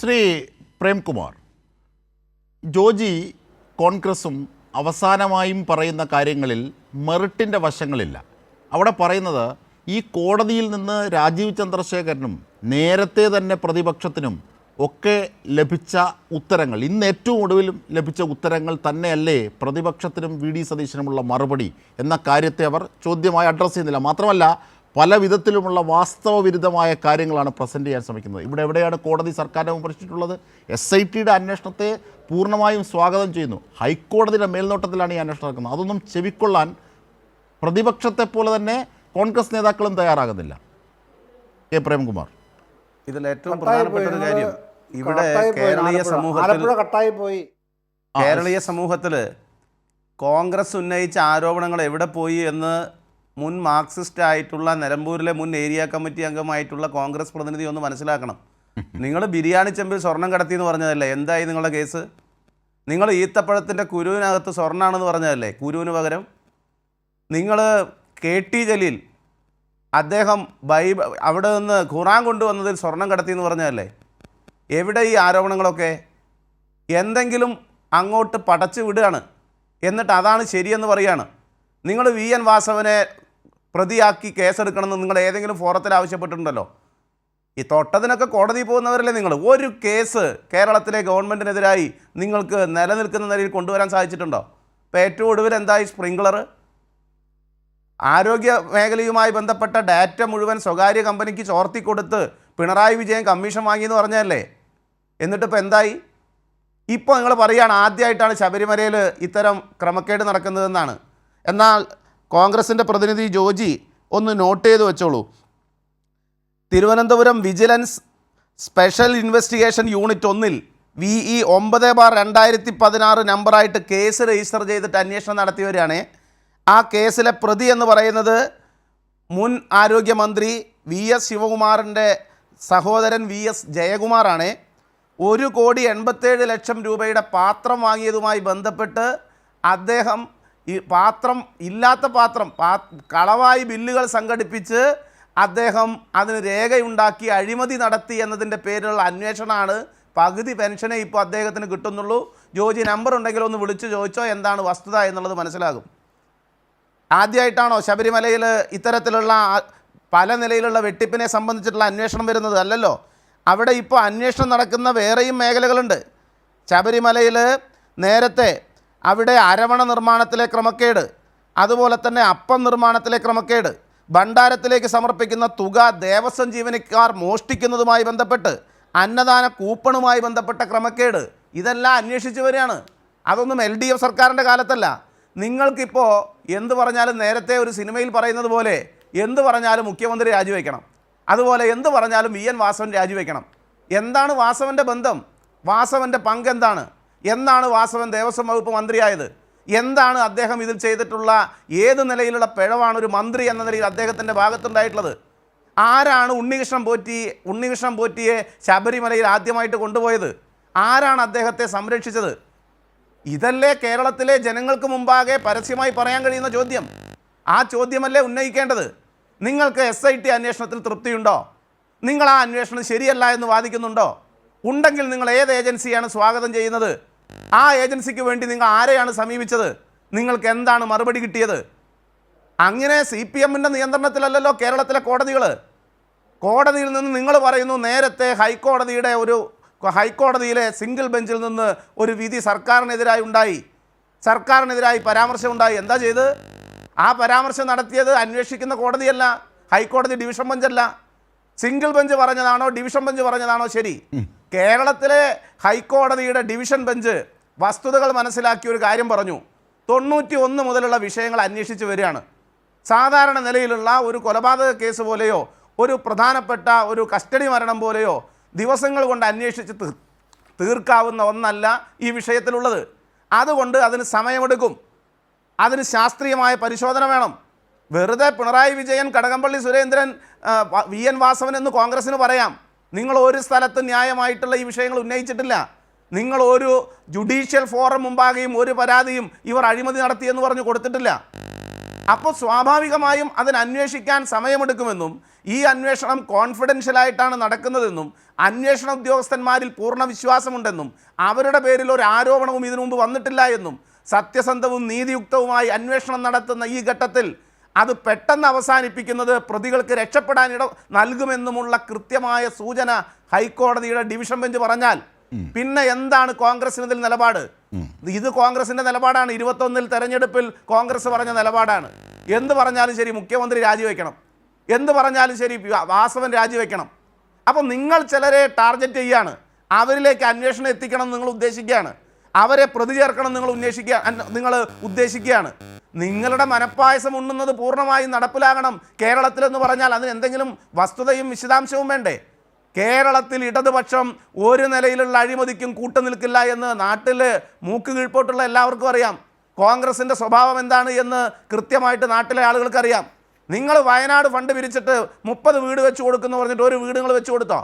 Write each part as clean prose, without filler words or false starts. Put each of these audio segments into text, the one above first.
ശ്രീ പ്രേംകുമാർ, ജോജി കോൺഗ്രസും അവസാനമായും പറയുന്ന കാര്യങ്ങളിൽ മെറിറ്റിൻ്റെ വശങ്ങളില്ല. അവിടെ പറയുന്നത് ഈ കോടതിയിൽ നിന്ന് രാജീവ് ചന്ദ്രശേഖരനും നേരത്തെ തന്നെ പ്രതിപക്ഷത്തിനും ഒക്കെ ലഭിച്ച ഉത്തരങ്ങൾ, ഇന്ന് ഏറ്റവും ഒടുവിലും ലഭിച്ച ഉത്തരങ്ങൾ തന്നെയല്ലേ പ്രതിപക്ഷത്തിനും വി ഡി സതീശനുമുള്ള മറുപടി എന്ന കാര്യത്തെ അവർ ചോദ്യമായി അഡ്രസ്സ് ചെയ്യുന്നില്ല. മാത്രമല്ല പല വിധത്തിലുമുള്ള വാസ്തവവിരുദ്ധമായ കാര്യങ്ങളാണ് പ്രസൻറ്റ് ചെയ്യാൻ ശ്രമിക്കുന്നത്. ഇവിടെ എവിടെയാണ് കോടതി സർക്കാരിനെ വിമർശിച്ചിട്ടുള്ളത്? SITയുടെ അന്വേഷണത്തെ പൂർണ്ണമായും സ്വാഗതം ചെയ്യുന്നു. ഹൈക്കോടതിയുടെ മേൽനോട്ടത്തിലാണ് ഈ അന്വേഷണം നടക്കുന്നത്. അതൊന്നും ചെവിക്കൊള്ളാൻ പ്രതിപക്ഷത്തെ പോലെ തന്നെ കോൺഗ്രസ് നേതാക്കളും തയ്യാറാകുന്നില്ല. കെ പ്രേംകുമാർ, ഇതിൽ ഏറ്റവും പ്രധാനപ്പെട്ട ഒരു കാര്യം, ഇവിടെ കേരളീയ സമൂഹത്തിൽ കോൺഗ്രസ് ഉന്നയിച്ച ആരോപണങ്ങൾ എവിടെ പോയി എന്ന് മുൻ മാർക്സിസ്റ്റ് ആയിട്ടുള്ള നിലമ്പൂരിലെ മുൻ ഏരിയ കമ്മിറ്റി അംഗമായിട്ടുള്ള കോൺഗ്രസ് പ്രതിനിധി ഒന്ന് മനസ്സിലാക്കണം. നിങ്ങൾ ബിരിയാണി ചെമ്പിൽ സ്വർണം കടത്തി എന്ന് പറഞ്ഞതല്ലേ? എന്തായി നിങ്ങളുടെ കേസ്? നിങ്ങൾ ഈത്തപ്പഴത്തിൻ്റെ കുരുവിനകത്ത് സ്വർണ്ണമാണെന്ന് പറഞ്ഞതല്ലേ? കുരുവിന് പകരം നിങ്ങൾ KT ജലീൽ അദ്ദേഹം അവിടെ നിന്ന് ഖുറാൻ കൊണ്ടുവന്നതിൽ സ്വർണം കടത്തി എന്ന് പറഞ്ഞതല്ലേ? എവിടെ ഈ ആരോപണങ്ങളൊക്കെ? എന്തെങ്കിലും അങ്ങോട്ട് പടച്ചു വിടുകയാണ്, എന്നിട്ട് അതാണ് ശരിയെന്ന് പറയുകയാണ്. നിങ്ങൾ VN വാസവനെ പ്രതിയാക്കി കേസെടുക്കണമെന്ന് നിങ്ങൾ ഏതെങ്കിലും ഫോറത്തിൽ ആവശ്യപ്പെട്ടിട്ടുണ്ടല്ലോ? ഈ തൊട്ടതിനൊക്കെ കോടതി പോകുന്നവരല്ലേ നിങ്ങൾ? ഒരു കേസ് കേരളത്തിലെ ഗവൺമെൻറ്റിനെതിരായി നിങ്ങൾക്ക് നിലനിൽക്കുന്ന നിലയിൽ കൊണ്ടുവരാൻ സാധിച്ചിട്ടുണ്ടോ? ഇപ്പോൾ ഏറ്റവും ഒടുവിൽ എന്തായി? സ്പ്രിംഗ്ലർ ആരോഗ്യ മേഖലയുമായി ബന്ധപ്പെട്ട ഡാറ്റ മുഴുവൻ സ്വകാര്യ കമ്പനിക്ക് ചോർത്തിക്കൊടുത്ത് പിണറായി വിജയൻ കമ്മീഷൻ വാങ്ങിയെന്ന് പറഞ്ഞതല്ലേ? എന്നിട്ടിപ്പോൾ എന്തായി? ഇപ്പോൾ നിങ്ങൾ പറയുകയാണ് ആദ്യമായിട്ടാണ് ശബരിമലയിൽ ഇത്തരം ക്രമക്കേട് നടക്കുന്നതെന്നാണ്. എന്നാൽ കോൺഗ്രസിൻ്റെ പ്രതിനിധി ജോജി ഒന്ന് നോട്ട് ചെയ്ത് വെച്ചോളൂ. Thiruvananthapuram vigilance special investigation unit 1 VE 9/2016 നമ്പറായിട്ട് കേസ് രജിസ്റ്റർ ചെയ്തിട്ട് അന്വേഷണം നടത്തിയവരാണ്. ആ കേസിലെ പ്രതി എന്ന് പറയുന്നത് മുൻ ആരോഗ്യമന്ത്രി VS ശിവകുമാറിൻ്റെ സഹോദരൻ VS ജയകുമാറാണ്. 1,87,00,000 രൂപയുടെ പാത്രം വാങ്ങിയതുമായി ബന്ധപ്പെട്ട് അദ്ദേഹം ഈ പാത്രം ഇല്ലാത്ത പാത്രം കളവായി ബില്ലുകൾ സംഘടിപ്പിച്ച് അദ്ദേഹം അതിന് രേഖയുണ്ടാക്കി അഴിമതി നടത്തി എന്നതിൻ്റെ പേരിലുള്ള അന്വേഷണമാണ്. പകുതി പെൻഷനേ ഇപ്പോൾ അദ്ദേഹത്തിന് കിട്ടുന്നുള്ളൂ. ജോജി നമ്പർ ഉണ്ടെങ്കിൽ ഒന്ന് വിളിച്ചു ചോദിച്ചോ എന്താണ് വസ്തുത എന്നുള്ളത് മനസ്സിലാകും. ആദ്യമായിട്ടാണോ ശബരിമലയിൽ ഇത്തരത്തിലുള്ള പല നിലയിലുള്ള വെട്ടിപ്പിനെ സംബന്ധിച്ചിട്ടുള്ള അന്വേഷണം വരുന്നത്? അല്ലല്ലോ. അവിടെ ഇപ്പോൾ അന്വേഷണം നടക്കുന്ന വേറെയും മേഖലകളുണ്ട്. ശബരിമലയിൽ നേരത്തെ അവിടെ അരവണ നിർമ്മാണത്തിലെ ക്രമക്കേട്, അതുപോലെ തന്നെ അപ്പം നിർമ്മാണത്തിലെ ക്രമക്കേട്, ഭണ്ഡാരത്തിലേക്ക് സമർപ്പിക്കുന്ന തുക ദേവസ്വം ജീവനക്കാർ മോഷ്ടിക്കുന്നതുമായി ബന്ധപ്പെട്ട്, അന്നദാന കൂപ്പണുമായി ബന്ധപ്പെട്ട ക്രമക്കേട്, ഇതെല്ലാം അന്വേഷിച്ച് വരികയാണ്. അതൊന്നും LDF സർക്കാരിൻ്റെ കാലത്തല്ല. നിങ്ങൾക്കിപ്പോൾ എന്ത് പറഞ്ഞാലും നേരത്തെ ഒരു സിനിമയിൽ പറയുന്നത് പോലെ എന്ത് പറഞ്ഞാലും മുഖ്യമന്ത്രി രാജിവെക്കണം, അതുപോലെ എന്ത് പറഞ്ഞാലും VN വാസവൻ രാജിവെക്കണം. എന്താണ് വാസവൻ്റെ ബന്ധം? വാസവൻ്റെ പങ്ക് എന്താണ്? എന്നാണ് വാസവൻ ദേവസ്വം വകുപ്പ് മന്ത്രിയായത്? എന്താണ് അദ്ദേഹം ഇതിൽ ചെയ്തിട്ടുള്ള, ഏത് നിലയിലുള്ള പിഴവാണ് ഒരു മന്ത്രി എന്ന നിലയിൽ അദ്ദേഹത്തിൻ്റെ ഭാഗത്തുണ്ടായിട്ടുള്ളത്? ആരാണ് ഉണ്ണികൃഷ്ണൻ പോറ്റിയെ ശബരിമലയിൽ ആദ്യമായിട്ട് കൊണ്ടുപോയത്? ആരാണ് അദ്ദേഹത്തെ സംരക്ഷിച്ചത്? ഇതല്ലേ കേരളത്തിലെ ജനങ്ങൾക്ക് മുമ്പാകെ പരസ്യമായി പറയാൻ കഴിയുന്ന ചോദ്യം? ആ ചോദ്യമല്ലേ ഉന്നയിക്കേണ്ടത്? നിങ്ങൾക്ക് SIT അന്വേഷണത്തിൽ തൃപ്തിയുണ്ടോ? നിങ്ങൾ ആ അന്വേഷണം ശരിയല്ല എന്ന് വാദിക്കുന്നുണ്ടോ? ഉണ്ടെങ്കിൽ നിങ്ങൾ ഏത് ഏജൻസിയാണ് സ്വാഗതം ചെയ്യുന്നത്? ആ ഏജൻസിക്ക് വേണ്ടി നിങ്ങൾ ആരെയാണ് സമീപിച്ചത്? നിങ്ങൾക്ക് എന്താണ് മറുപടി കിട്ടിയത്? അങ്ങനെ CPMൻ്റെ നിയന്ത്രണത്തിലല്ലല്ലോ കേരളത്തിലെ കോടതികൾ. കോടതിയിൽ നിന്ന് നിങ്ങൾ പറയുന്നു നേരത്തെ ഹൈക്കോടതിയിലെ സിംഗിൾ ബെഞ്ചിൽ നിന്ന് ഒരു വിധി സർക്കാരിനെതിരായി പരാമർശമുണ്ടായി. എന്താ ചെയ്ത്? ആ പരാമർശം നടത്തിയത് അന്വേഷിക്കുന്ന കോടതിയല്ല, ഹൈക്കോടതി ഡിവിഷൻ ബെഞ്ചല്ല. സിംഗിൾ ബെഞ്ച് പറഞ്ഞതാണോ ഡിവിഷൻ ബെഞ്ച് പറഞ്ഞതാണോ ശരി? കേരളത്തിലെ ഹൈക്കോടതിയുടെ ഡിവിഷൻ ബെഞ്ച് വസ്തുതകൾ മനസ്സിലാക്കിയ ഒരു കാര്യം പറഞ്ഞു. 91 മുതലുള്ള വിഷയങ്ങൾ അന്വേഷിച്ച് വരികയാണ്. സാധാരണ നിലയിലുള്ള ഒരു കൊലപാതക കേസ് പോലെയോ ഒരു പ്രധാനപ്പെട്ട ഒരു കസ്റ്റഡി മരണം പോലെയോ ദിവസങ്ങൾ കൊണ്ട് അന്വേഷിച്ച് തീർക്കാവുന്ന ഒന്നല്ല ഈ വിഷയത്തിലുള്ളത്. അതുകൊണ്ട് അതിന് സമയമെടുക്കും. അതിന് ശാസ്ത്രീയമായ പരിശോധന വേണം. വെറുതെ പിണറായി വിജയൻ, കടകംപള്ളി സുരേന്ദ്രൻ, VN വാസവൻ എന്ന് കോൺഗ്രസ്സിന് പറയാം. നിങ്ങൾ ഒരു സ്ഥലത്ത് ന്യായമായിട്ടുള്ള ഈ വിഷയങ്ങൾ ഉന്നയിച്ചിട്ടില്ല. നിങ്ങൾ ഒരു ജുഡീഷ്യൽ ഫോറം മുമ്പാകെയും ഒരു പരാതിയും ഇവർ അഴിമതി നടത്തിയെന്ന് പറഞ്ഞ് കൊടുത്തിട്ടില്ല. അപ്പോൾ സ്വാഭാവികമായും അതിന് അന്വേഷിക്കാൻ സമയമെടുക്കുമെന്നും ഈ അന്വേഷണം കോൺഫിഡൻഷ്യലായിട്ടാണ് നടക്കുന്നതെന്നും അന്വേഷണ ഉദ്യോഗസ്ഥന്മാരിൽ പൂർണ്ണ വിശ്വാസമുണ്ടെന്നും അവരുടെ പേരിൽ ഒരു ആരോപണവും ഇതിനു മുമ്പ് വന്നിട്ടില്ല എന്നും സത്യസന്ധവും നീതിയുക്തവുമായി അന്വേഷണം നടത്തുന്ന ഈ ഘട്ടത്തിൽ അത് പെട്ടെന്ന് അവസാനിപ്പിക്കുന്നത് പ്രതികൾക്ക് രക്ഷപ്പെടാൻ നൽകുമെന്നുമുള്ള കൃത്യമായ സൂചന ഹൈക്കോടതിയുടെ ഡിവിഷൻ ബെഞ്ച് പറഞ്ഞാൽ പിന്നെ എന്താണ് കോൺഗ്രസിന് ഇതിൽ നിലപാട്? ഇത് കോൺഗ്രസിന്റെ നിലപാടാണ്. 21 തെരഞ്ഞെടുപ്പിൽ കോൺഗ്രസ് പറഞ്ഞ നിലപാടാണ്. എന്ത് പറഞ്ഞാലും ശരി മുഖ്യമന്ത്രി രാജിവെക്കണം, എന്ത് പറഞ്ഞാലും ശരി വാസവൻ രാജിവെക്കണം. അപ്പം നിങ്ങൾ ചിലരെ ടാർഗറ്റ് ചെയ്യാണ്, അവരിലേക്ക് അന്വേഷണം എത്തിക്കണം നിങ്ങൾ ഉദ്ദേശിക്കുകയാണ്, അവരെ പ്രതി ചേർക്കണം നിങ്ങൾ ഉദ്ദേശിക്കുകയാണ്. നിങ്ങളുടെ മനപ്പായസം ഉണ്ണുന്നത് പൂർണ്ണമായും നടപ്പിലാകണം കേരളത്തിലെന്ന് പറഞ്ഞാൽ അതിന് എന്തെങ്കിലും വസ്തുതയും വിശദാംശവും വേണ്ടേ? കേരളത്തിൽ ഇടതുപക്ഷം ഒരു നിലയിലുള്ള അഴിമതിക്കും കൂട്ടുനിൽക്കില്ല എന്ന് നാട്ടിൽ മൂക്ക് കീഴ്പോട്ടുള്ള എല്ലാവർക്കും അറിയാം. കോൺഗ്രസിൻ്റെ സ്വഭാവം എന്താണ് എന്ന് കൃത്യമായിട്ട് നാട്ടിലെ ആളുകൾക്ക് അറിയാം. നിങ്ങൾ വയനാട് ഫണ്ട് പിരിച്ചിട്ട് 30 വീട് വെച്ച് കൊടുക്കുന്നു പറഞ്ഞിട്ട് ഒരു വീട് നിങ്ങൾ വെച്ച് കൊടുത്തോ?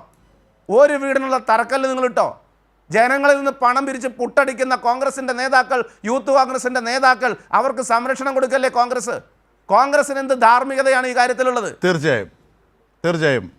ഒരു വീടിനുള്ള തറക്കല്ല് നിങ്ങൾ ഇട്ടോ? ജനങ്ങളിൽ നിന്ന് പണം പിരിച്ച് പുട്ടടിക്കുന്ന കോൺഗ്രസിൻ്റെ നേതാക്കൾ, യൂത്ത് കോൺഗ്രസിൻ്റെ നേതാക്കൾ, അവർക്ക് സംരക്ഷണം കൊടുക്കല്ലേ കോൺഗ്രസ്? കോൺഗ്രസിന് എന്ത് ധാർമ്മികതയാണ് ഈ കാര്യത്തിലുള്ളത്? തീർച്ചയായും